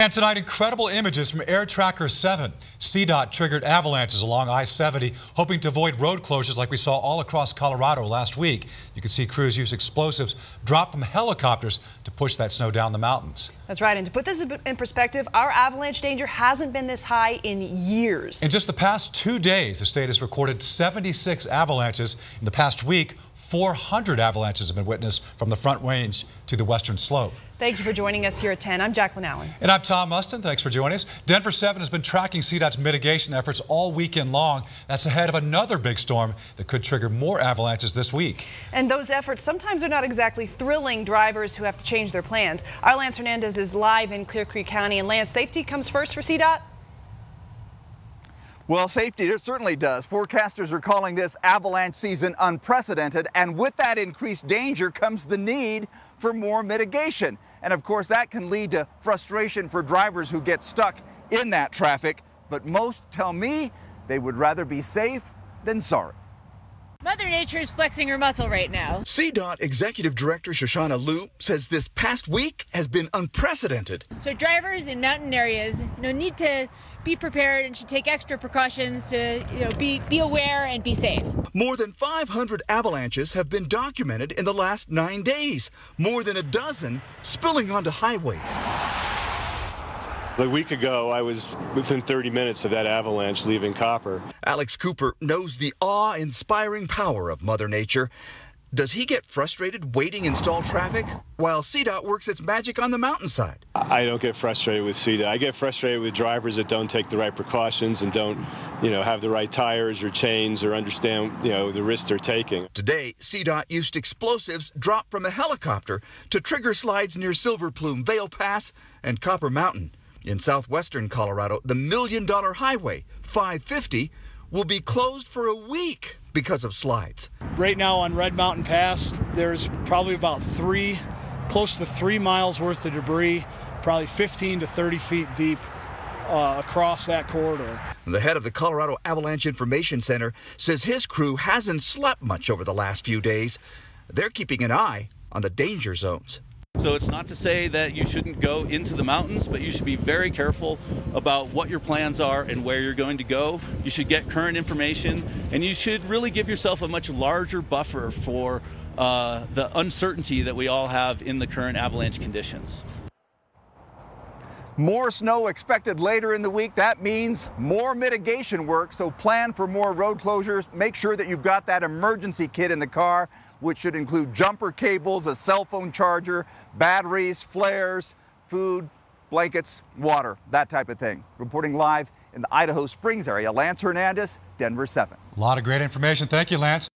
And tonight, incredible images from Air Tracker 7. CDOT triggered avalanches along I-70, hoping to avoid road closures like we saw all across Colorado last week. You could see crews use explosives dropped from helicopters to push that snow down the mountains. That's right. And to put this in perspective, our avalanche danger hasn't been this high in years. In just the past 2 days, the state has recorded 76 avalanches. In the past week, 400 avalanches have been witnessed from the Front Range to the western slope. Thank you for joining us here at 10. I'm Jacqueline Allen. And I'm Tom Mustin. Thanks for joining us. Denver 7 has been tracking CDOT's mitigation efforts all weekend long. That's ahead of another big storm that could trigger more avalanches this week. And those efforts sometimes are not exactly thrilling drivers who have to change their plans. Our Lance Hernandez is live in Clear Creek County. And Lance, safety comes first for CDOT? Well, safety it certainly does. Forecasters are calling this avalanche season unprecedented, and with that increased danger comes the need for more mitigation. And of course, that can lead to frustration for drivers who get stuck in that traffic. But most tell me they would rather be safe than sorry. Mother Nature is flexing her muscle right now. CDOT Executive Director Shoshana Liu says this past week has been unprecedented. So drivers in mountain areas, need to be prepared and should take extra precautions to, be aware and be safe. More than 500 avalanches have been documented in the last 9 days, more than a dozen spilling onto highways. A week ago, I was within 30 minutes of that avalanche leaving Copper. Alex Cooper knows the awe-inspiring power of Mother Nature. Does he get frustrated waiting in stalled traffic while CDOT works its magic on the mountainside? I don't get frustrated with CDOT. I get frustrated with drivers that don't take the right precautions and don't, have the right tires or chains or understand, the risks they're taking. Today, CDOT used explosives dropped from a helicopter to trigger slides near Silver Plume, Vail Pass, and Copper Mountain. In southwestern Colorado, the $1 million highway, 550, will be closed for a week because of slides. Right now on Red Mountain Pass, there's probably about close to 3 miles worth of debris, probably 15 to 30 feet deep across that corridor. The head of the Colorado Avalanche Information Center says his crew hasn't slept much over the last few days. They're keeping an eye on the danger zones. So it's not to say that you shouldn't go into the mountains, but you should be very careful about what your plans are and where you're going to go. You should get current information, and you should really give yourself a much larger buffer for the uncertainty that we all have in the current avalanche conditions. More snow expected later in the week. That means more mitigation work, so plan for more road closures. Make sure that you've got that emergency kit in the car, which should include jumper cables, a cell phone charger, batteries, flares, food, blankets, water, that type of thing. Reporting live in the Idaho Springs area, Lance Hernandez, Denver 7. A lot of great information. Thank you, Lance.